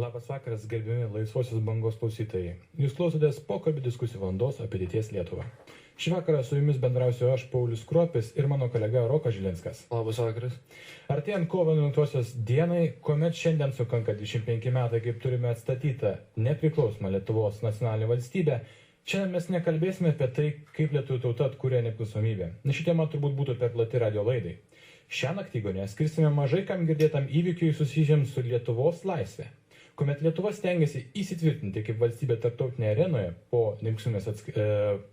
Labas vakaras, gerbiami Laisvosios bangos klausytojai. Jūs klausotės pokalbių diskusijų valandos apie ateities Lietuvą. Šį vakarą su jumis bendrausiu aš, Paulius Kruopis, ir mano kolega Rokas Žilinskas. Labas vakaras. Artėjant kovo 11 dienai, kuomet šiandien sukanka 25 metai, kaip turime atstatytą nepriklausomą Lietuvos nacionalinę valstybę, šiandien mes nekalbėsime apie tai, kaip lietuvių tauta atkūrė nepriklausomybę. Ši tema turbūt būtų per plati radio laidai. Šią naktygonę skirsime mažai kam girdėtam įvykiui susijusiam su Lietuvos laisvė, kuomet Lietuva stengiasi įsitvirtinti kaip valstybė tarptautinėje arenoje po nepriklausomybės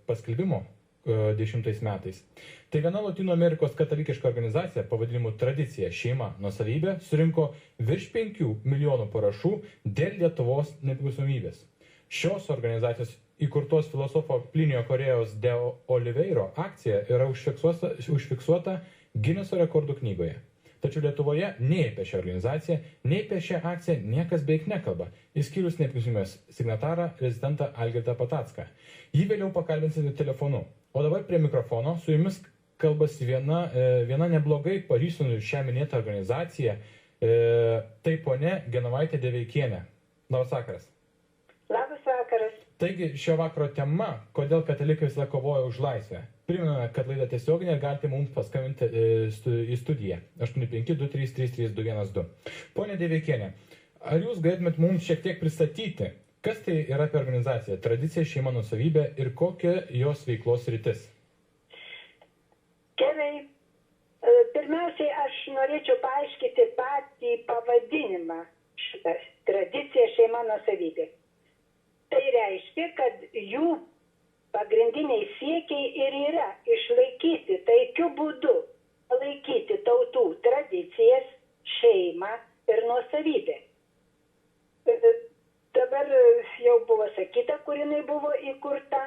paskelbimo 10 metais. Tai viena Lotynų Amerikos katalikiška organizacija pavadinimu Tradicija, šeima, nuosavybė surinko virš 5 milijonų parašų dėl Lietuvos nepriklausomybės. Šios organizacijos įkurtos filosofo Plinio Korėjos de Oliveiro akcija yra užfiksuota Gineso rekordų knygoje. Tačiau Lietuvoje nei apie šią organizaciją, nei apie šią akciją niekas beveik nekalba, išskyrus nepriklausomybės signatarą rezidentą Algirdą Patacką. Jį vėliau pakalbinsite telefonu. O dabar prie mikrofono su jumis kalbasi viena neblogai pažįstamų šią minėtą organizaciją, tai ponė Genovaitė Deveikienė. Labas vakaras. Labas vakaras. Taigi šio vakaro tema, kodėl katalikai visą kovoja už laisvę. Priminame, kad laida tiesioginė ir galite mums paskambinti į studiją 85233312. Pone Deveikienė, ar jūs galėtumėt mums šiek tiek pristatyti, kas tai yra per organizacija Tradicija, šeima, nuosavybė ir kokia jos veiklos rytis? Gerai. Pirmiausiai aš norėčiau paaiškinti patį pavadinimą šitą Tradicija, šeima, nuosavybė. Tai reiškia, kad jų pagrindiniai siekiai ir yra išlaikyti taikiu būdu, palaikyti tautų tradicijas, šeimą ir nuosavybę. Dabar jau buvo sakyta, kur jinai buvo įkurta,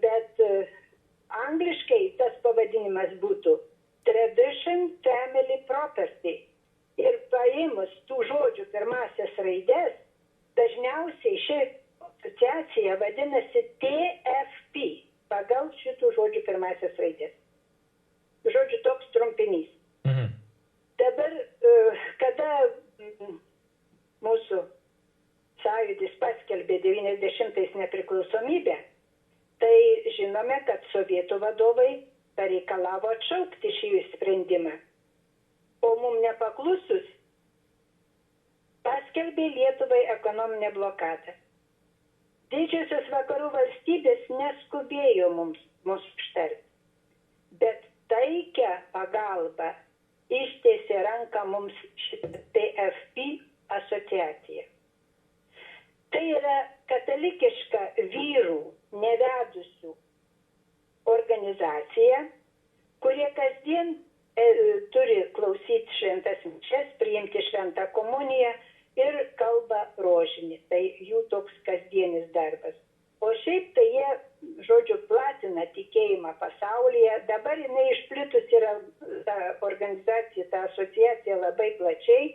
bet angliškai tas pavadinimas būtų Tradition Family Property. Ir paėmus tų žodžių pirmasias raides, dažniausiai ši asociacija vadinasi TFP pagal šitų žodžių pirmasias raidės. Žodžiu, toks trumpinys. Dabar, kada mūsų sąjūdis paskelbė 90-ais nepriklausomybę, tai žinome, kad sovietų vadovai pareikalavo atšaukti šį sprendimą. O mums nepaklusus paskelbė Lietuvai ekonominę blokadą. Didžiosios vakarų valstybės neskubėjo mums užtarti, bet taikia pagalba ištiesė ranką mums šitą TFP asociaciją. Tai yra katalikiška vyrų nevedusių organizacija, kurie kasdien turi klausyti šventas mišias, priimti šventą komuniją ir kalba rožinį. Tai jų toks kasdienis darbas. O šiaip tai jie, žodžiu, platina tikėjimą pasaulyje. Dabar jinai išplitus yra ta organizacija, ta asociacija labai plačiai.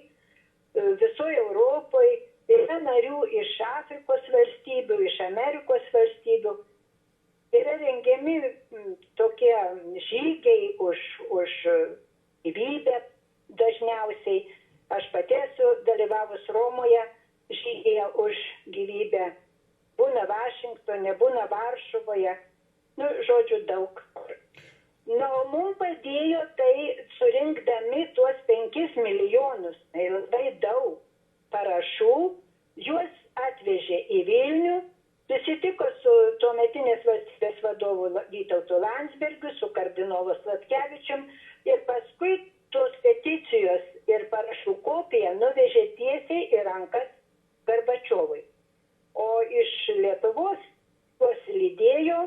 Visoje Europoje yra narių iš Afrikos valstybių, iš Amerikos valstybių. Yra rengiami tokie žygiai už gyvybę dažniausiai. Aš pati esu dalyvavus Romoje žygyje už gyvybę. Būna Vašingtone, būna Varšuvoje. Žodžiu, daug. O mums padėjo tai surinkdami tuos 5 milijonus, tai labai daug parašų, juos atvežė į Vilnių, susitiko su tuometinės valstybės vadovu Vytautu Landsbergiu, su kardinolu Sladkevičium ir paskui tos peticijos ir parašų kopiją nuvežė tiesiai į rankas Gorbačiovui. O iš Lietuvos juos lydėjo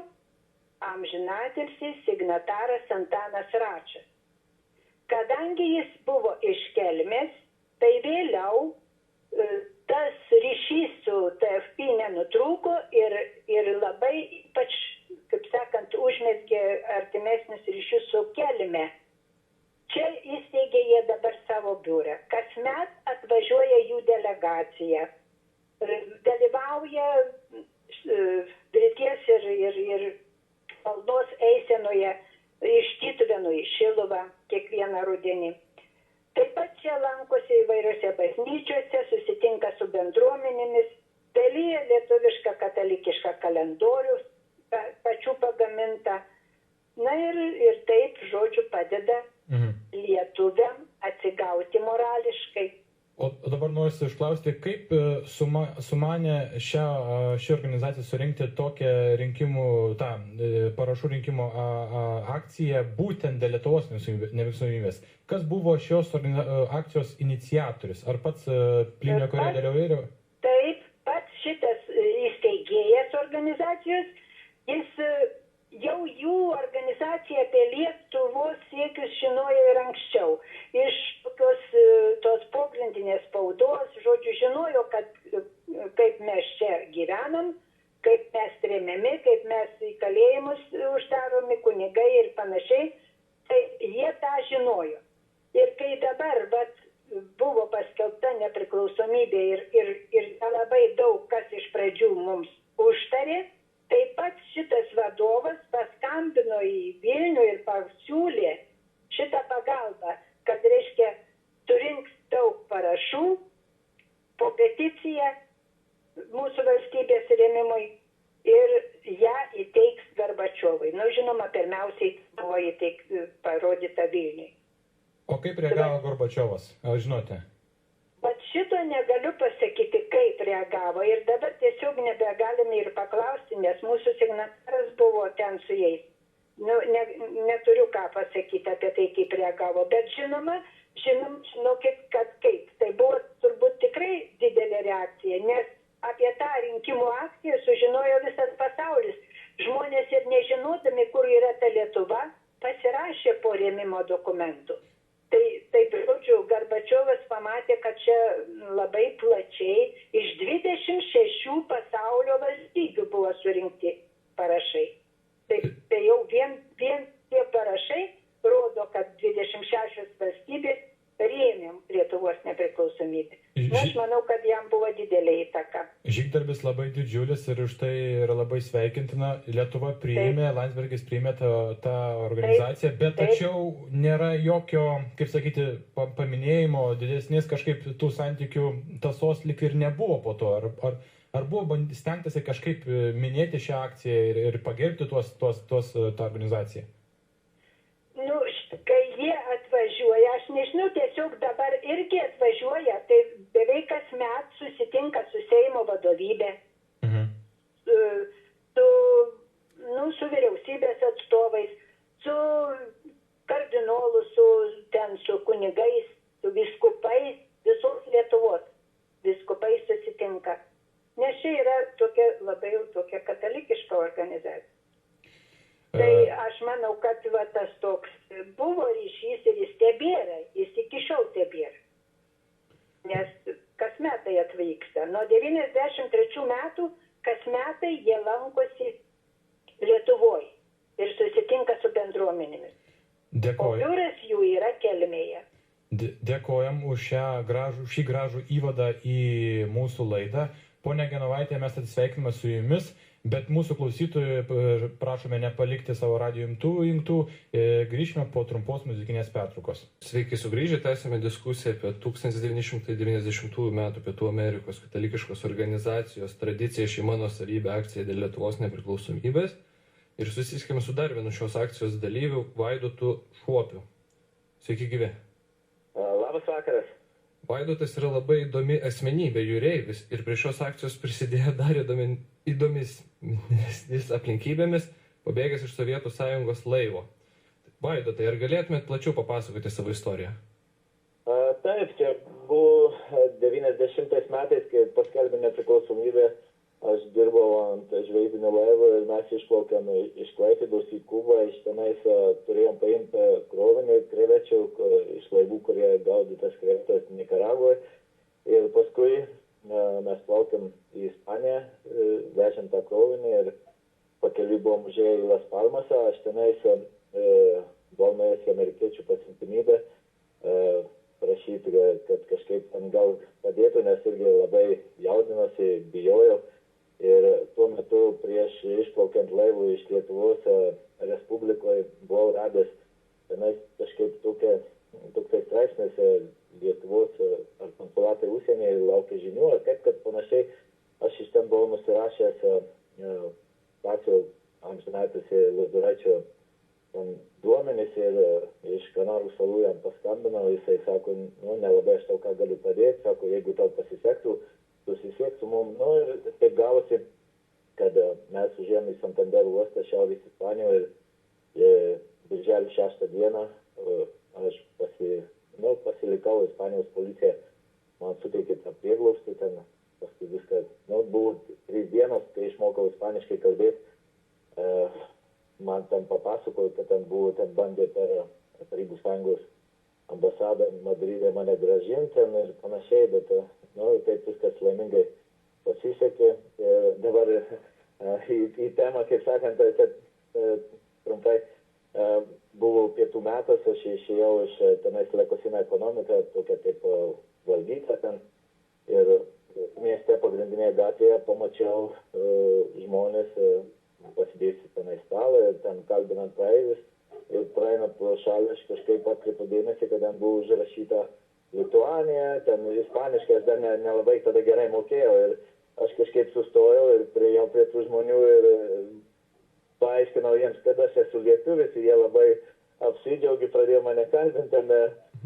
amžinatilsis signataras Antanas Račas. Kadangi jis buvo iš Kelmės, tai vėliau tas ryšys su TFP nenutrūko ir labai ypač, kaip sakant, užmezgė artimesnius ryšius su Kelme. Čia įsteigė jie dabar savo biurą. Kasmet atvažiuoja jų delegacija. Dalyvauja vilties ir maldos eisenoje iš Tytuvėnų į Šiluvą kiekvieną rudenį. Taip pat čia lankosi įvairiose bažnyčiose, susitinka su bendruomenėmis, dalyja lietuvišką katalikišką kalendorių pačių pagamintą. Na ir taip, žodžiu, padeda lietuviam atsigauti morališkai. O dabar noriu išklausti, kaip sumanė ši organizacija surinkti tokią parašų rinkimo akciją būtent dėl Lietuvos nepriklausomybės? Kas buvo šios akcijos iniciatorius? Ar pats Plinio Korė dalyvavo? Taip, pats šitas įsteigėjas organizacijos, jis jau jų organizacija apie Lietuvos siekius žinojo ir anksčiau. Iš tos pogrindinės spaudos, žodžiu, žinojo, kaip mes čia gyvenam, kaip mes tremiami, kaip mes į kalėjimus uždaromi, kunigai ir panašiai. Tai jie tą žinojo. Ir kai dabar buvo paskelbta nepriklausomybė ir labai daug kas iš pradžių mums užtarė, taip pat šitas vadovas paskambino į Vilnių ir pasiūlė šitą pagalbą, kad, reiškia, surinks daug parašų po peticiją mūsų valstybės rėmimui ir ją įteiks Gorbačiovui. Žinoma, pirmiausiai buvo parodyta Vilniui. O kaip reagavo Gorbačiovas? Ar žinote? Bet šito negaliu pasakyti, kaip reagavo. Ir dabar tiesiog nebegalime ir paklausti, nes mūsų signataras buvo ten su jais. Neturiu ką pasakyti apie tai, kaip reagavo. Bet žinokit, kad kaip. Tai buvo turbūt tikrai didelė reakcija, nes apie tą rinkimų akciją sužinojo visas pasaulis. Žmonės ir nežinodami, kur yra ta Lietuva, pasirašė po rėmimo dokumentų. Taip, žodžiu, Gorbačiovas pamatė, kad čia labai plačiai iš 26 pasaulio valstybių buvo surinkti parašai. Tai jau vien tie parašai rodo, kad 26 valstybės rėmė Lietuvos nepriklausomybę. Aš manau, kad jam buvo didelė įtaka. Žygdarbis labai didžiulis ir už tai yra labai sveikintina. Lietuva priėmė, Landsbergis priėmė tą organizaciją, bet tačiau nėra jokio, kaip sakyti, paminėjimo didesnės kažkaip tų santykių tasos lik ir nebuvo po to. Ar buvo stengtasi kažkaip minėti šią akciją ir pagerbti tą organizaciją? Kai jie atvažiuoja, aš nežinau, tiesiog dabar irgi atvažiuoja, tai beveik kasmet susitinka su Seimo vadovybė, su vyriausybės atstovais, su kardinolu, su kunigais, su viskupais, visos Lietuvos viskupais susitinka. Nes čia yra labai tokia katalikiška organizacija. Tai aš manau, kad tas toks buvo ryšys ir jis tebėra, jis iki šiol tebėra. Nes kasmetai atvyksta. Nuo 93 metų kasmetai jie lankosi Lietuvoje ir susitinka su bendruomenėmis. O biuras jų yra Kelmėje. Dėkojam už šį gražų įvadą į mūsų laidą. Pone Genovaitė, mes atsisveikiname su jumis. Bet mūsų klausytojų prašome nepalikti savo radijo imtuvų, grįžime po trumpos muzikinės pertraukos. Sveiki sugrįžę, tęsime diskusiją apie 1990 metų Pietų Amerikos katalikiškos organizacijos tradicija šeima nuosavybė akcija dėl Lietuvos nepriklausomybės ir susisiekėme su dar vienu šios akcijos dalyviu Vaidotu Šuopiu. Sveiki gyvi. Labas vakaras. Vaidotas yra labai įdomi asmenybė, jūreivis, ir prie šios akcijos prisidėjo dar įdomesnės aplinkybėmis, pabėgęs iš Sovietų Sąjungos laivo. Vaidotai, ar galėtumėt plačiau papasakoti savo istoriją? Taip, čia buvo 90 metais, kai paskelbė nepriklausomybę, aš dirbau ant žvejybinio laivo ir mes išplaukėm iš Klaipėdos į Kubą, iš tenais turėjom paimti krovinį krevečių iš laivų, kurie gaudytas krevetas Nikaragoje. Ir paskui mes plaukėm į Ispaniją, vežėm tą krovinį ir pakeliui buvom užėję į Las Palmasą, aš tenais buvau nuėjęs į amerikiečių pasiuntinybę, prašyti, kad kažkaip ten gal padėtų, nes irgi labai jaudinosi, bijojau. Ir tuo metu prieš išplaukiant laivų iš Lietuvos Respublikoje buvau radęs tenais kažkaip toksai straipsnis Lietuvos ar konsulatai užsienyje ir laukia žinių, ar kaip, kad panašiai aš iš ten buvau nusirašęs pačio amžinatilsį Lozoraičio duomenys ir iš Kanarų salų jam paskambinau, jisai sako, nelabai aš tau ką galiu padėti, sako, jeigu tau pasisektų, susisiek su mum, ir taip gavosi, kad mes užėjome į Santander uostą Šiaurės Ispanijoje ir birželio 6 dieną aš pasilikau, Ispanijos policija man suteikė tą prieglobstį, ten paskui viskas, buvo 3 dienos, kai išmokau ispaniškai kalbėti, man ten papasakojo, kad ten bandė per Tarybų Sąjungos ambasadą Madride mane gražinti ir panašiai, bet taip viskas laimingai pasisekė. Dabar į temą, kaip sakant, trumpai, buvo pietų metas, aš išėjau iš tenais Lekosina ekonomika, tokia taip valdyta ten ir mieste pagrindinėje gatvėje pamačiau žmonės pasidėjusi tenai stalą ir ten kalbinant praeivius ir praeinant pro šalį aš kažkaip atkreipiau dėmesį, kad ten buvo užrašyta Lituanija, ten ispaniškai aš dar nelabai tada gerai mokėjau ir aš kažkaip sustojau ir priėjau prie tų žmonių ir paaiškinau jiems, kad aš esu lietuvis ir jie labai apsidžiaugė, pradėjo mane kalbinti ten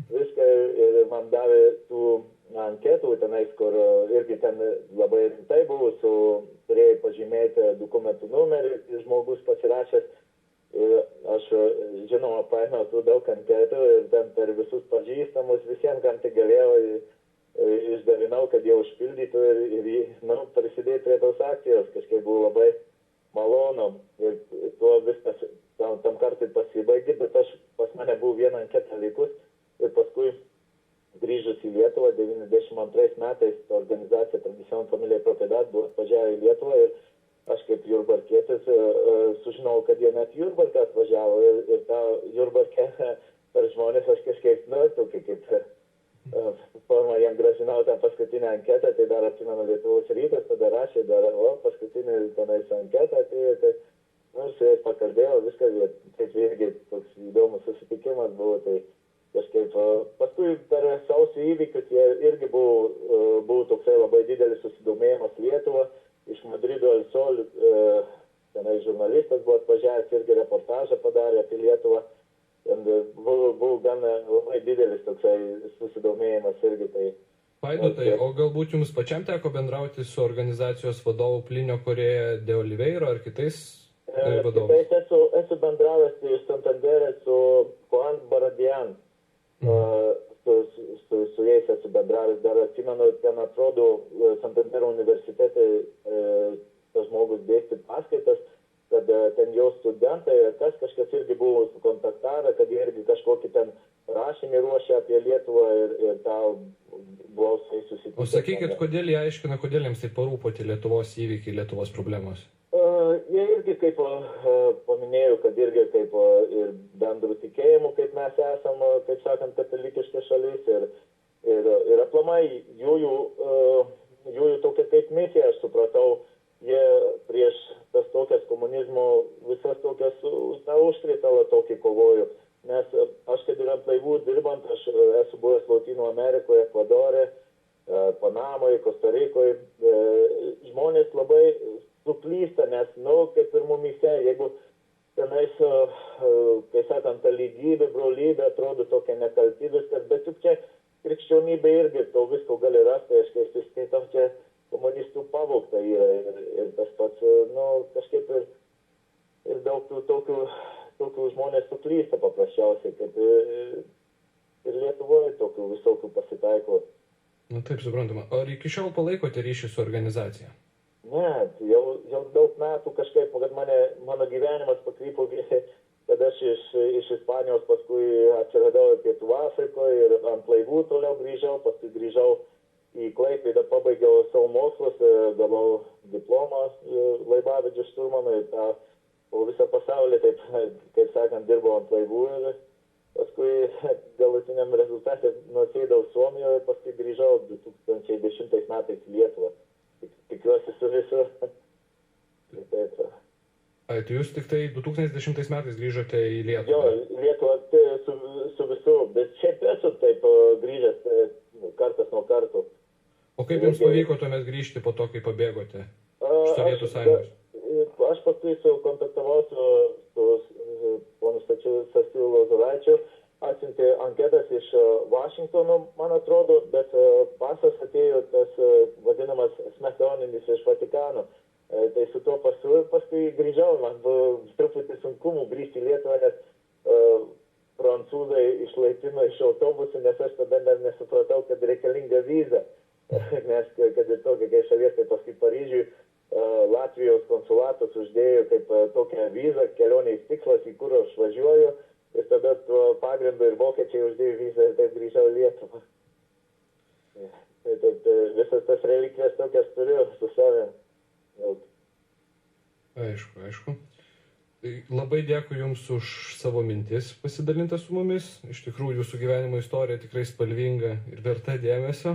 viską ir man davė tų anketų tenais, kur irgi ten labai rimtai buvo, turėjai pažymėti dokumentų numerį, žmogus pasirašęs ir aš, žinoma, paėmiau tų daug anketų ir ten per visus pažįstamus, visiems, kam tik galėjau, išdavinau, kad jie užpildytų ir prisidėti prie tos akcijos, kažkaip buvo labai malonu ir tuo viskas tam kartui pasibaigė, bet pas mane buvo vieną anketą likus ir paskui grįžus į Lietuvą 92 metais ta organizacija Tradición Familia y Propiedad buvo atvažiavę į Lietuvą ir aš kaip jurbarkietis sužinau, kad jie net Jurbarką atvažiavo ir tą Jurbarkę per žmonės aš kažkaip, tokį kaip formą jam gražinau tą paskutinę anketą, tai dar atsimenu Lietuvos rytas, tada rašė, paskutinį tenais anketą, tai su jais pakalbėjau, viskas, taip irgi toks įdomus susitikimas buvo, tai kažkaip paskui per sausio įvykius jie irgi buvo toksai labai didelis susidomėjimas Lietuva, iš Madrido El Sol, tenai žurnalistas buvo atvažiavęs, irgi reportažą padarė apie Lietuvą, buvo gan labai didelis toksai susidomėjimas irgi. Tai, Vaidotai, o galbūt jums pačiam teko bendrauti su organizacijos vadovu Plinio Correa de Oliveira ar kitais vadovais? Kitais esu bendravęs iš Santanderė su Juan Baradian. Su jais esu bendravęs, dar atsimenu, ten atrodo Santandero universitete tas žmogus dėstė paskaitas, kad ten jo studentai, kažkas irgi buvo sukontaktavę, kad jie irgi kažkokį ten rašinį ruošė apie Lietuvą ir tą buvau su jais susitikęs. O sakykit, kodėl jie aiškina, kodėl jiems taip parūpoti Lietuvos įvykiai, Lietuvos problemos? Jie irgi, kaip paminėjau, kad irgi kaip ir bendrų tikėjimų, kaip mes esam, kaip sakant, katalikiška šalis ir aplamai jųjų tokia kaip misija, aš supratau, jie prieš tas tokias komunizmo visas tokias tą užkritalą tokį kovojo. Nes aš, kad ir ant laivų dirbant, aš esu buvęs Lotynų Amerikoje, Ekvadore, Panamoje, Kostarikoje, žmonės labai suklysta, nes, kaip ir mumyse, jeigu tenais, kai sakant, ta lygybė, brolybė atrodo tokia nekalti viskas, bet juk čia krikščionybė irgi to visko gali rasti, aš kai suskaitau, čia komunistų pavogta yra ir tas pats, kažkaip ir daug tokių žmonės suklysta paprasčiausiai, kaip ir Lietuvoje tokių visokių pasitaiko. Taip, suprantama. Ar iki šiol palaikote ryšį su organizacija? Ne, jau daug metų kažkaip, kad mano gyvenimas pakrypo, kad aš iš Ispanijos paskui atsiradau Pietų Afrikoje ir ant laivų toliau grįžau, paskui grįžau į Klaipėdą, pabaigiau savo mokslus, gavau diplomą laivavedžio šturmano ir po visą pasaulį, taip, kaip sakant, dirbau ant laivų ir paskui galutiniam rezultatė nusėdau Suomijoje ir paskui grįžau 2010 metais į Lietuvą. Tikiuosi su visu. Taip. Tai jūs tik tai 2010 metais grįžote į Jo, Lietuvą. Lietuva tai su visu, bet šiaip esu taip grįžęs kartas nuo karto. O kaip jums pavyko tuomet grįžti po to, kai pabėgote iš Sovietų Sąjungos? Aš paskui kontaktavau su ponu Stasiu Lozoraičiu, atsiuntė anketas iš Vašingtono, man atrodo, bet pasas atėjo tas vadinamas smetoninis iš Vatikano. Tai su tuo pasu paskui grįžau, man buvo truputį sunkumų grįžti į Lietuvą, nes prancūzai išlaipino iš autobusų, nes aš tada dar nesupratau, kad reikalinga viza. Nes kad ir tokia kai šalies, tai paskui Paryžiui Latvijos konsulatas uždėjo kaip tokią vizą, kelionės tikslas, į kur aš važiuoju, ir tada tuo pagrindu ir vokiečiai uždėjo vizą ir taip grįžau į Lietuvą. Tai visas tas relikvijas tokias turiu su savim. Aišku. Tai labai dėkui Jums už savo mintis pasidalintą su mumis. Iš tikrųjų, Jūsų gyvenimo istorija tikrai spalvinga ir verta dėmesio.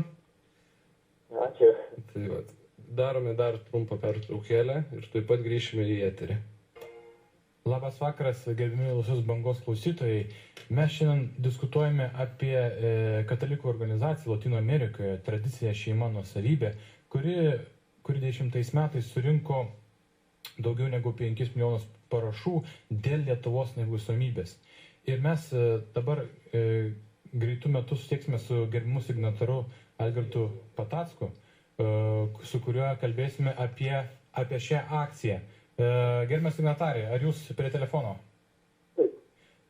Ačiū. Tai va, darome dar trumpą pertraukėlę ir taip pat grįšime į eterį. Labas vakaras, gerbimi Laisvos bangos klausytojai. Mes šiandien diskutuojame apie katalikų organizaciją Latino Amerikoje, tradicinę šeimą nuosavybę, kuri 20 metais surinko daugiau negu 5 milijonus parašų dėl Lietuvos nepriklausomybės. Ir mes dabar greitų metų susieksime su gerbimu signataru Algirdu Patacku, su kuriuo kalbėsime apie šią akciją. Gerbiamas signatarė, ar jūs prie telefono?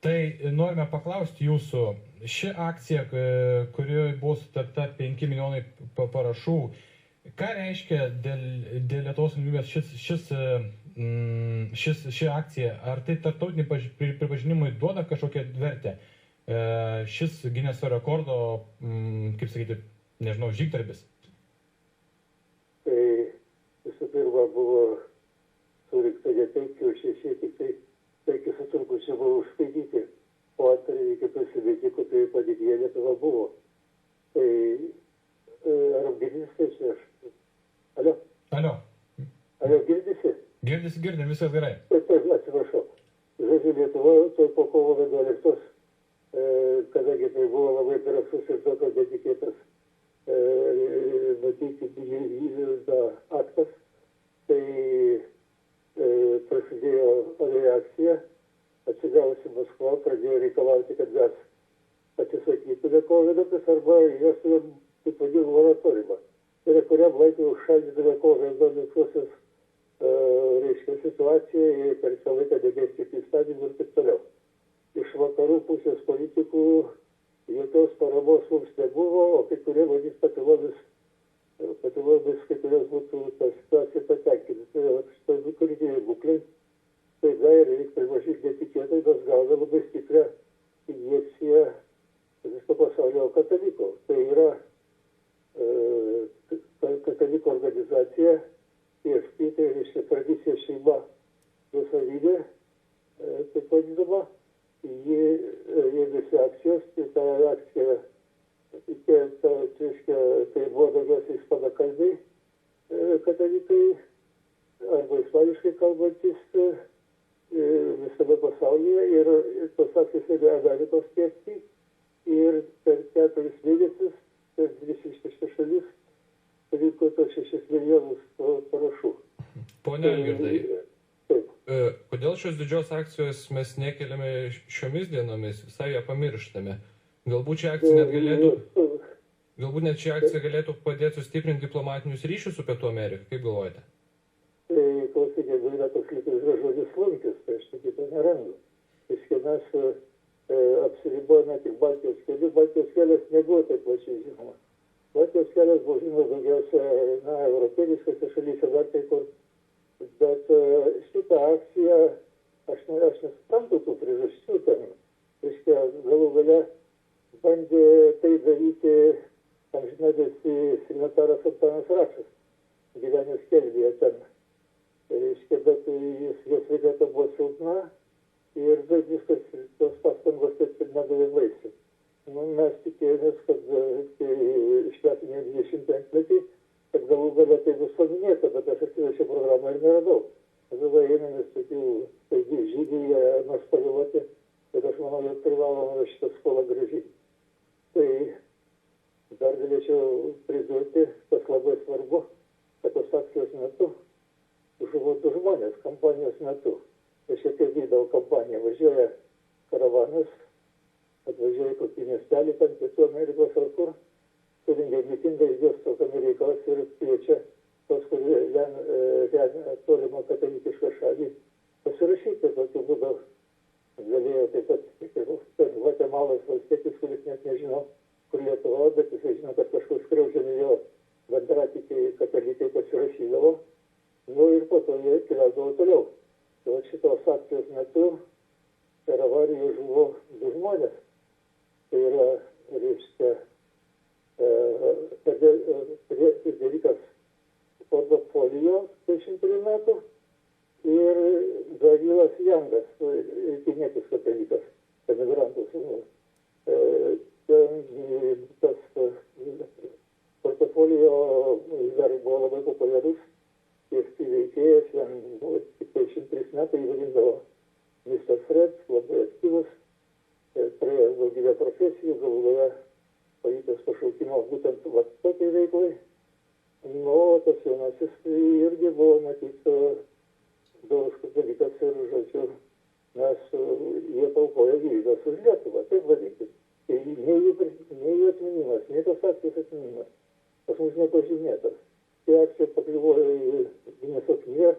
Tai norime paklausti jūsų, ši akcija, kurioje buvo sutarta 5 milijonai parašų, ką reiškia dėl Lietuvos nepriklausomybės ši akcija? Ar tai tarptautinį pripažinimui duoda kažkokią vertę? Šis Gineso rekordo, kaip sakyti, nežinau, žygdarbis? Tai visų pirma buvo surinkta ne 5, o 6, tik tai 5 su trupučiu buvo užskaityti, o antrą reikia prisiminti, kokioje padėtyje Lietuva buvo. Tai ar girdisi čia aš? Alio, girdisi? Girdim, viskas gerai. Taip, atsiprašau. Žodžiu, Lietuva po kovo 11, kadangi tai buvo labai drąsus ir tokio netikėtas matyti aktas, tai prasidėjo reakcija, atsigavusi Maskva, pradėjo reikalauti, kad mes atsisakytume COVID-19 arba jas taip vadinų moratoriumą. Tai kuriam laikui užšaldydame COVID-19 reiškia situaciją ir per visą laiką dėmėskite įstatymų ir taip toliau. Iš vakarų pusės politikų jokios paramos mums nebuvo, o kai kurie vadys patilomis, kai kurios būtų tą situaciją patenkinti. Tai štai kritinė būklė, tai ir reikia pripažinti netikėtai, mes gavome labai stiprią injekciją viso pasaulio katalikų. Tai yra katalikų organizacija, TFP, tai reiškia tradicija šeima nuosavybė, taip vadinama. Jie ėmėsi akcijos, tai ta akcija, tai buvo daugiausiai ispanakalbiai katalikai arba ispaniškai kalbantis visame pasaulyje ir tos akcijos ėmė Amerikos TFP ir per 4 mėnesius, per 26 šalis, surinko tos 6 milijonus parašų. Pone Algirdai, kodėl šios didžios akcijos mes nekeliame šiomis dienomis, visai ją pamirštame? Galbūt ši akcija galėtų padėti sustiprinti diplomatinius ryšius su Pietų Amerika, kaip galvojate? Tai klausykė, yra toks lietuviškas žodis slunkis, tai aš tik to nerandu. Viskai mes apsiribojame tik Baltijos keliu, Baltijos kelias nebuvo taip plačiai žinoma. Baltijos kelias buvo žinoma daugiausia, europietiškose šalyse dar kai kur. Bet šitą akciją, aš nesuprantu tų priežasčių ten. Reiškia, galų gale bandė tai daryti amžinatilsį signataras Antanas Račas, gyvenęs Kelmėje ten. Reiškia, bet jos sveikata buvo silpna ir viskas, tos pastangos taip nedavė vaisių. Mes tikėjomės, kad šventinė 25-metį, kad galų galia tai bus paminėta, bet aš atsivešiau programą ir neradau. Tada ėmėmės tokių staigių žygių, jie nors pavėluoti, bet aš manau, jog privaloma šitą skolą grąžinti. Tai dar galėčiau pridurti, kas labai svarbu, kad tos akcijos metu žuvo 2 žmonės kampanijos metu. Tai šiek tiek vykdavo kampanija, važiuoja karavanas, atvažiuoja į kokį miestelį, ten Pietų Amerikos ar kur, surinkia mitingą, išdėsto Amerikos ir kviečia tos, kurie remia tolimą katalikišką šalį, pasirašyti. Tokiu būdu galėjo taip pat Gvatemalos valstietis, kuris net nežino, kur Lietuva, bet jisai žino, kad kažkur skriaudžiami jo bendratikiai katalikai pasirašydavo. Nu ir po to jie keliaudavo toliau. Tai šitos akcijos metu per avariją žuvo 2 žmonės. Tai yra, reiškia, Frederikas Portofolio, 53 metų, ir Gavilas Jangas, kinietis katalikas, emigrantų sūnus. Tas Portofolio dar buvo labai populiarus, jis veikėjas, jam buvo tik 53 metai, jį vadindavo Mr. Fred, labai aktyvus, praėjęs daugybę profesijų, galų gale pajutęs pašaukimą būtent tokiai veiklai. Nu, tas jaunasis irgi buvo, matyt, daug dalykas ir, žodžiu, mes jie paukojo gyvybės už Lietuvą, taip vadinkit. Tai nei jų atminimas, nei tos akcijos atminimas, pas mus nepažymėtas. Tai akcija pakliuvo į Gineso knygą,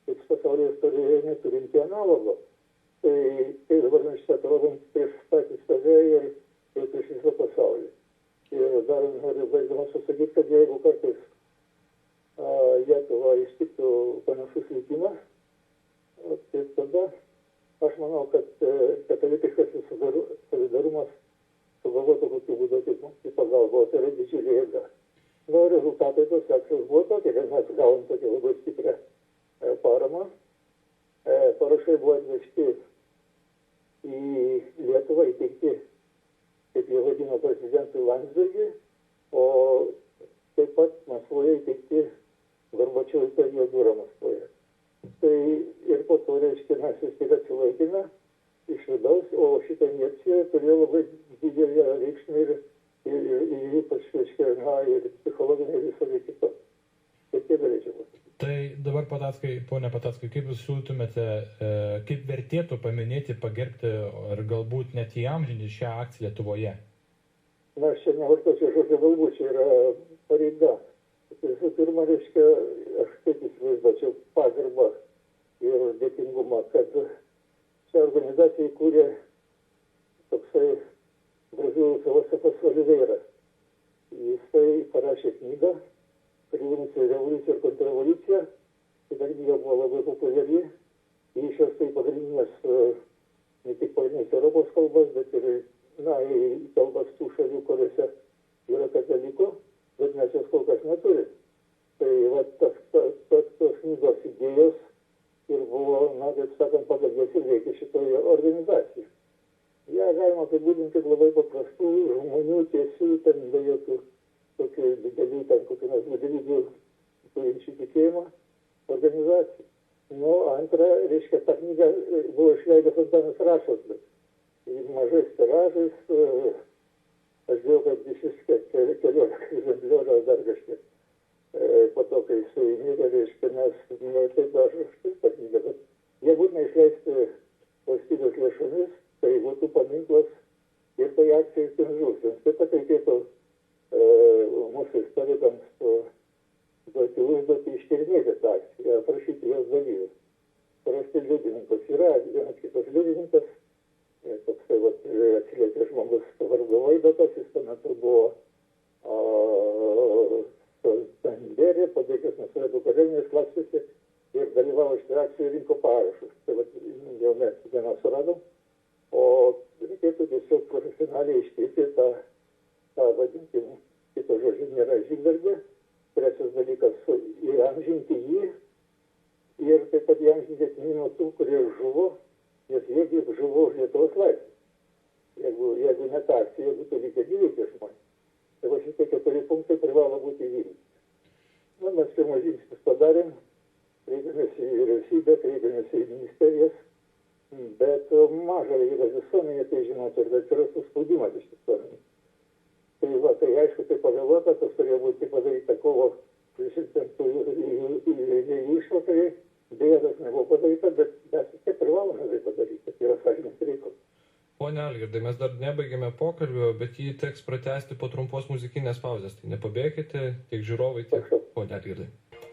kaip pasaulio istorijoje neturinti analogo. Tai dabar mes čia atrodom prieš patį save ir prieš visą pasaulį. Ir dar noriu baigdamas pasakyti, kad jeigu kartais Lietuvą ištiktų panašus likimas, tai tada aš manau, kad katalikiškas solidarumas sugalvotų kokiu būdu tai pagalba, tai yra didžiulė jėga. Nu, rezultatai tos akcijos buvo tokie, kad mes gavom tokią labai stiprią paramą. Parašai buvo atvežti į Lietuvą, įteikti, kaip jie vadino, prezidentui Landsbergiui, o taip pat Maskvoje įteikti Gorbačiovui periodūrą Maskvoje. Tai ir po to, reiškia, mes vis tik atsilaikėme iš vidaus, o šitą injekciją turėjo labai didelę reikšmę ir ypač, reiškia, ir psichologinė ir visą kitą. Tai tiek galėčiau pasakyti. Tai dabar, ponia Patackai, kaip jūs siūlytumėte, kaip vertėtų paminėti, pagerbti ar galbūt net įamžinti šią akciją Lietuvoje? Na, aš čia nevartočiau žodžio galbūt, čia yra pareiga. Visų pirma, reiškia, aš taip įsivaizduočiau pagarbą ir dėkingumą, kad šią organizaciją įkūrė toksai brazilų filosofas Oliveira. Jisai parašė knygą Revoliucija, revoliucija ir kontrrevoliucija. Šita knyga buvo labai populiari. Išės tai pagrindinės ne tik pagrindinės Europos kalbas, bet ir į kalbas tų šalių, kuriuose yra katalikų, bet mes jos kol kas neturim. Tai va, tos knygos idėjos ir buvo, taip sakant, pagalbės ir veikia šitoje organizacijoje. Ja galima apibūdinti kaip labai paprastų žmonių, tiesių, ten be jokių tokių didelių, ten kokių nors didelių turinčių tikėjimą organizacijų. Nu, antra, reiškia, ta knyga buvo išleidęs Antanas Rašas, bet mažais tiražais, aš žiūrėjau, kad iš vis 14 egzempliorių ar dar kažkiek. Po to, kai jisai mirė, reiškia, mes taip dažnai tą knygą, bet jie būtina išleisti valstybės lėšomis, tai būtų paminklas ir tai akcijai žūsiams. Taip pat reikėtų mūsų istorikams duoti užduotį ištyrinėti tą akciją, aprašyti jos dalyvius. Surasti liudininkus. Yra vienas kitas liudininkas, toksai atsiliepė žmogus vardu Vaidotas, jis tuo metu buvo Sanderė, pabėgęs nuo Sovietų kariuomenės klasėse ir dalyvavo šitą akciją, rinko parašus. Tai jau mes vieną suradom, o reikėtų tiesiog profesionaliai ištirti tą vadinkim, kito žodžio nėra žygdarbė. Trečias dalykas - įamžinti jį ir taip pat įamžinti atminimą tų, kurie žuvo, nes jie žuvo už Lietuvos laisvę. Jeigu ne ta akcija, būtų likę gyvi tie žmonės. Tai va šitie 4 punktai privalo būti įvykdyti. Na, mes pirmas žingsnis padarėm, kreipėmės į vyriausybę, kreipėmės į ministerijas, bet maža yra visuomenė, tai žinot, ir atsirastų spaudimas iš visuomenės. Tai va, tai aišku, tai pavėluota, tas turėjo būti padaryta kovo 25 išvakarėje, beje, tas nebuvo padaryta, bet mes vis tiek privalome tai padaryti, tai yra sąžinės reikalas. Pone Algirdai, mes dar nebaigėme pokalbio, bet jį teks pratęsti po trumpos muzikinės pauzės. Tai nepabėkite, tiek žiūrovai, tiek pone Algirdai.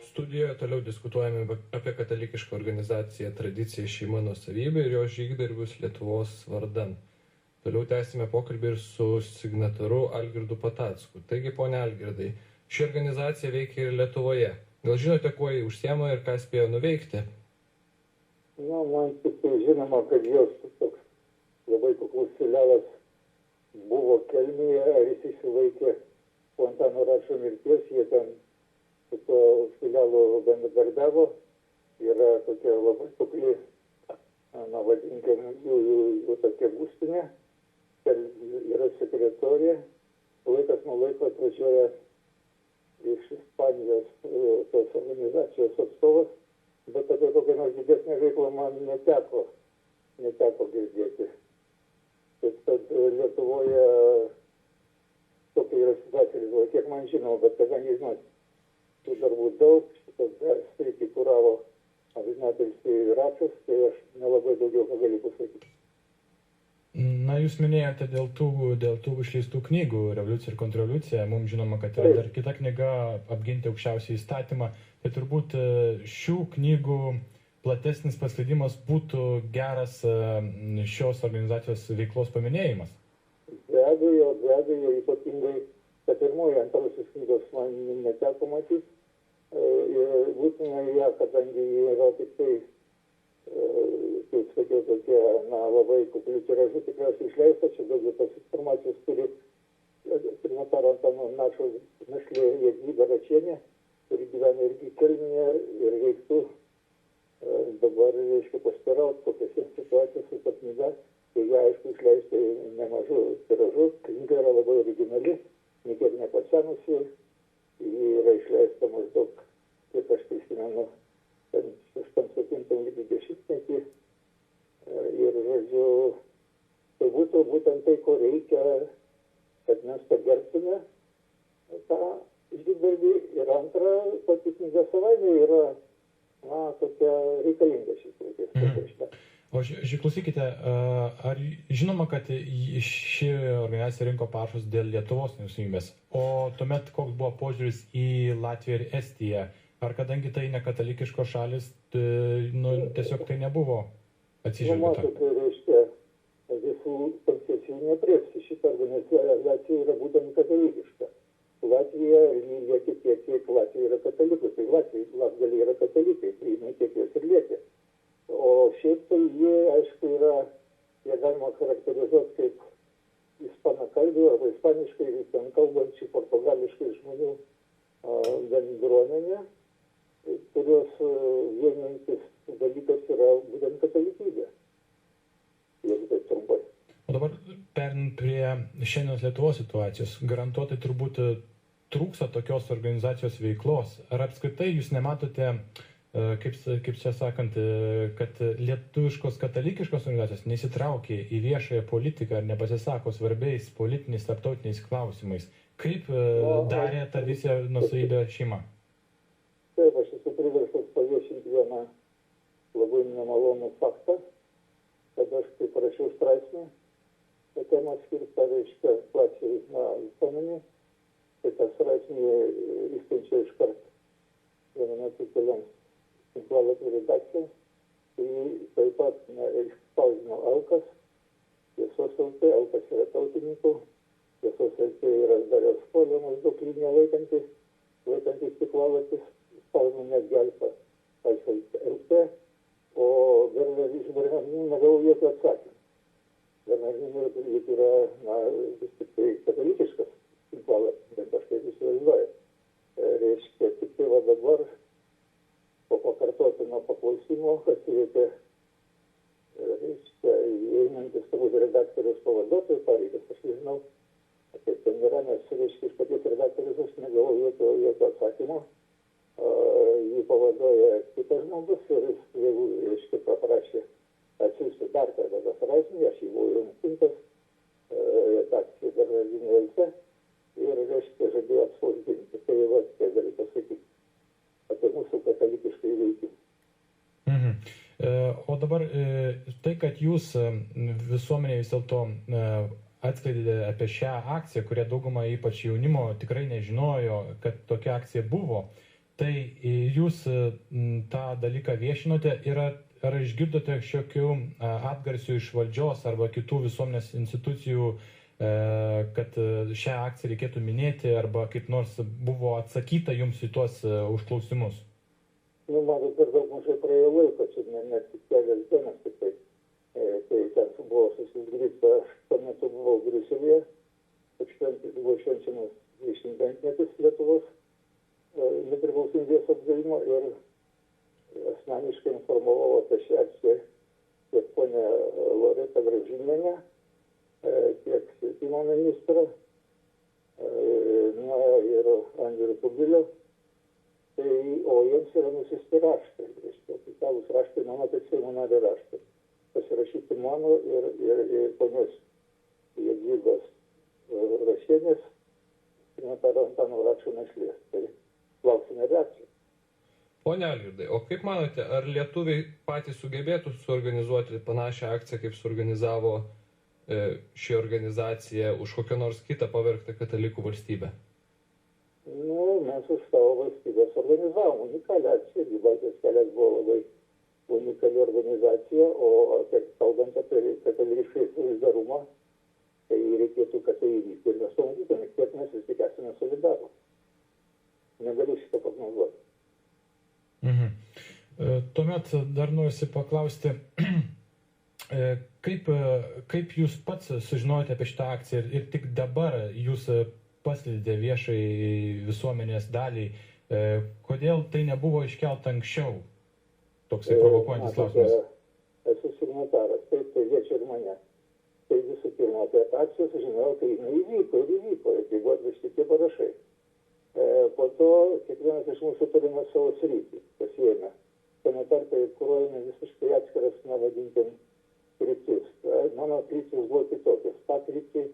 Studijoje toliau diskutuojame apie katalikišką organizaciją Tradicija šeima nuosavybė ir jos žygdarbius Lietuvos vardan. Toliau tęsime pokalbį ir su signataru Algirdu Patacku. Taigi, pone Algirdai, ši organizacija veikia ir Lietuvoje. Gal žinote, kuo jį užsiema ir ką spėjo nuveikti? Na, man tik tai žinoma, kad jos toks labai kuklus filialas buvo Kelmėje, ar jis išsilaikė po Antano Račo mirties, jie ten su to filialu bendradarbiavo, yra tokia labai kukli, na, vadinkim, jų tokia būstinė, ten yra sekretorija, laikas nuo laiko atvažiuoja iš Ispanijos tos organizacijos atstovas, bet apie kokią nors didesnę veiklą man neteko girdėti. Taip kad Lietuvoje tokia yra situacija Lietuvoje, kiek man žinoma, bet kadangi, žinot, tų darbų daug, šitas sritį kuravo amžinatilsį Račas, tai aš nelabai daugiau ką galiu pasakyti. Na, jūs minėjote dėl tų išleistų knygų Revoliucija ir kontrrevoliucija. Mums žinoma, kad yra dar kita knyga Apginti aukščiausią įstatymą. Tai turbūt šių knygų platesnis paskleidimas būtų geras šios organizacijos veiklos paminėjimas. Be abejo, ypatingai, kad pirmoji antrasis knygos man neteko matyti. Ir būtina ją, kadangi yra tik tai, kaip sakiau, tokie, na, labai kuklių tiražų tikriausiai išleista, čia daugiau tos informacijos turi signataro Antano Račo našlė Jadvyga Račienė, kuri gyvena irgi Kelmėje ir reiktų dabar, reiškia, pasiteirauti, kokias situacijas su ta knyga, tai ją, aišku, išleisti nemažų tiražų, knyga yra labai originali, niekiek nepasenusi, ji yra išleista maždaug, kiek aš prisimenu, 6-7-20 ir, žodžiu, tai būtų būtent tai, ko reikia, kad mes pagerbtume tą žygdarbį. Ir antra, pati knyga savaime yra, na, tokia reikalinga šis laikais. O klausykite, ar žinoma, kad ši organizacija rinko parašus dėl Lietuvos nepriklausomybės, o tuomet koks buvo požiūris į Latviją ir Estiją? Ar kadangi tai ne katalikiškos šalis, tiesiog tai nebuvo atsižvelgta? Tai reiškia, visų koncepcijų nepriepsi. Šitą organizacija yra būtent katalikiška. Latvija lygia tiek, kiek Latvija yra katalikų. Tai Latgalija yra katalikai, priimai tiek jos ir liekė. O šiaip tai jie, aišku, yra, jie galima charakterizuoti kaip ispanakalbių arba ispaniškai, ten kalbančių portugališkai žmonių bendruomenė, kurios vienintis dalykas yra būtent katalikybė. Jeigu tai trumpai. O dabar perint prie šiandienos Lietuvos situacijos, garantuotai turbūt trūksta tokios organizacijos veiklos. Ar apskritai jūs nematote, kaip čia sakant, kad lietuviškos katalikiškos organizacijos nesitraukia į viešąją politiką ar nepasisako svarbiais politiniais, tarptautiniais klausimais? Kaip darė ta visą nuosavybę šeima? Taip, aš esu priverstas paviešinti vieną labai nemalonų faktą, kad aš kai parašiau straipsnį, tą temą skirtą, reiškia, plačiai visuomenei, tai tą straipsnį išsiunčiau iškart vienu metu kelioms tinklalapių redakcijoms, tai taip pat išspausdino Alkas, Tiesos LT, Alkas yra tautininkų, Tiesos LT yra Dariaus Polio maždaug liniją laikantis tiklalapis, spausdino net Gelfą LT, o iš Bernardinų negavau jokio atsakymą. Bernardinų yra, na, vis tik tai katalikiškas tinklalapis, bent aš kaip įsivaizduoju. Reiškia, tik tai va dabar po pakartotino paklausimo atsiveikė, reiškia, einantis turbūt redaktoriaus pavaduotojų pareigas, aš nežinau, kaip ten yra, nes, reiškia, iš paties redaktorius aš negavau jokio atsakymo. Jis pavaduoja kitas žmogus ir jis jau, reiškia, paprašė atsiųsti dar kartą tą straipsnį, aš jį buvau nusintas, redakcija dar žiniuose ir, reiškia, žadėjo atspausdinti. Tai va, tai galiu pasakyti apie mūsų katalikiškai veikimą. O dabar tai, kad jūs visuomenėje vis dėlto atskleidėte apie šią akciją, kurią dauguma ypač jaunimo tikrai nežinojo, kad tokia akcija buvo, tai jūs tą dalyką viešinote ir ar išgirdote šiokių atgarsių iš valdžios arba kitų visuomenės institucijų, kad šią akciją reikėtų minėti arba kaip nors buvo atsakyta jums į tuos užklausimus? Nu, matot, per daug mažai praėjo laiko, čia net tik kelias dienas tik tai. Tai ten buvo susigrįžta, aš tuo metu buvau Briuselyje, buvo švenčiamas 25-metis Lietuvos nepriklausomybės atgavimo ir asmeniškai informavau apie šią akciją tiek ponę Loretą Gražinienę, tiek švietimo ministrą, ir Andrių Kubilių. Tai, o jiems yra nusisti raštai, reiškia, oficialūs raštai, mano kaip Seimo nario raštai. Pasirašyti mano ir ponios Jadvygos Rašienės, signataro Antano Račo našlės. Tai lauksime reakcijų. Pone Algirdai, o kaip manote, ar lietuviai patys sugebėtų suorganizuoti panašią akciją, kaip suorganizavo ši organizacija už kokią nors kitą pavergtą katalikų valstybę? Nu, mes už savo valstybės organizavom unikalią akciją, Baltijos kelias buvo labai unikali organizacija, o kalbant apie katalikišką solidarumą, tai reikėtų, kad tai įvyktų ir mes pamatytume, kiek mes vis tik esame solidarūs. Negaliu šitą prognozuoti. Tuomet dar norisi paklausti, kaip jūs pats sužinojote apie šitą akciją ir tik dabar jūs paslydė viešai visuomenės daliai, kodėl tai nebuvo iškelta anksčiau? Toksai provokuojantis klausimas. Esu signataras, taip, tai liečia ir mane. Tai visų pirma, apie akciją sužinojau, tai įvyko, ir tai buvo atvežti tie parašai. Po to kiekvienas iš mūsų turime savo sritį, pasiėmę. Tame tarpe kuruojame visiškai atskiras, nevadinkim, kryptis. Mano kryptis buvo kitokios. Ta kryptį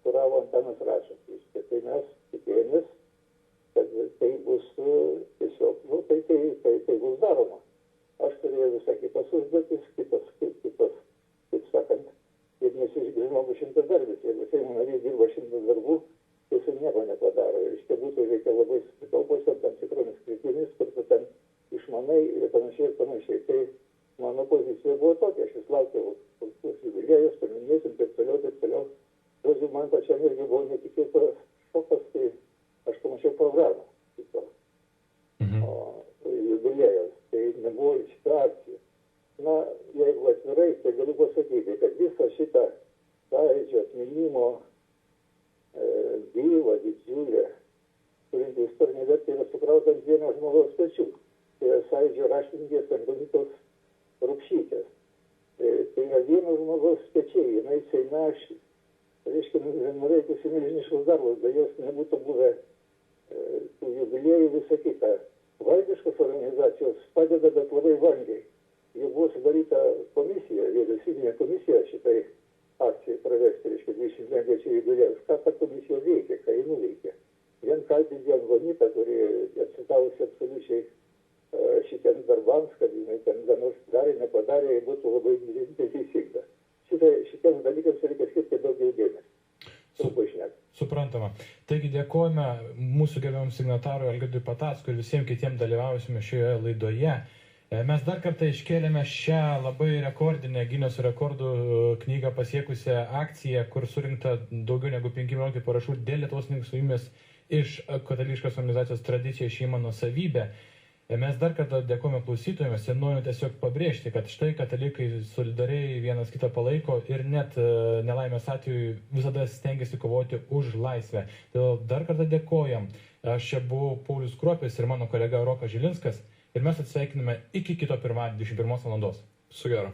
kuravo Antanas Račas. Tai mes tikėjomės, kad tai bus tiesiog, tai bus daroma. Aš turėjau visą kitas užduotis, kitas, kaip sakant, ir žmogus 100 darbis. Jeigu Seimo narys dirba 100 darbų, tai jis nieko nepadaro. Ir iš tie būtų reikia labai susikalpusiam tam tikromis kryptimis, kur tu ten išmanai ir panašiai. Tai mano pozicija buvo tokia, aš vis laukiau, kokius jubiliejus, paminėsim, taip toliau. Žodžiu, man pačiam irgi buvo netikėtas šokas, tai aš pamačiau programą. O jubiliejus, tai nebuvo šitą akciją. Na, jeigu atvirai, tai galiu pasakyti, kad visą šitą sąjūdžio atminimo bylą didžiulę, turinti istorinį vertę, yra sukrauta ant vieno žmogaus pečių. Tai yra sąjūdžio raštininkės Antonitos Rupšytės. Tai yra vieno žmogaus pečiai, jinai Seime ašis. Reiškia, nuveikusi milžiniškus darbus, be jos nebūtų buvę tų jubiliejų visą kitą. Valdiškos organizacijos padeda, bet labai vangiai. Jau buvo sudaryta komisija, vyriausybinė komisija šitai akcijai pravesti, reiškia, 20-mečių jubiliejus. Ką ta komisija veikia, ką ji nuveikė. Vien kaltinti Angonitą, kuri atsitavusi absoliučiai šitiems darbams, kad jinai ten nors darė, nepadarė, jai būtų labai neteisinga. Šitiems dalykams reikia skirti daugiau dėmesio. Suprantama. Taigi dėkojame mūsų gerbiamam signatarui Algirdui Patackui ir visiems kitiems dalyvausime šioje laidoje. Mes dar kartą iškėlėme šią labai rekordinę Gineso rekordų knygą pasiekusią akciją, kur surinkta daugiau negu 5 milijonai parašų dėl Lietuvos nepriklausomybės iš katalikiškos organizacijos Tradicija šeima nuosavybė. Mes dar kartą dėkojame klausytojams ir norime tiesiog pabrėžti, kad štai katalikai solidariai vienas kitą palaiko ir net nelaimės atveju visada stengiasi kovoti už laisvę. Todėl dar kartą dėkojam. Aš čia buvau Paulius Kruopis ir mano kolega Rokas Žilinskas ir mes atsveikiname iki kito pirmadienio 21 valandos. Su gero.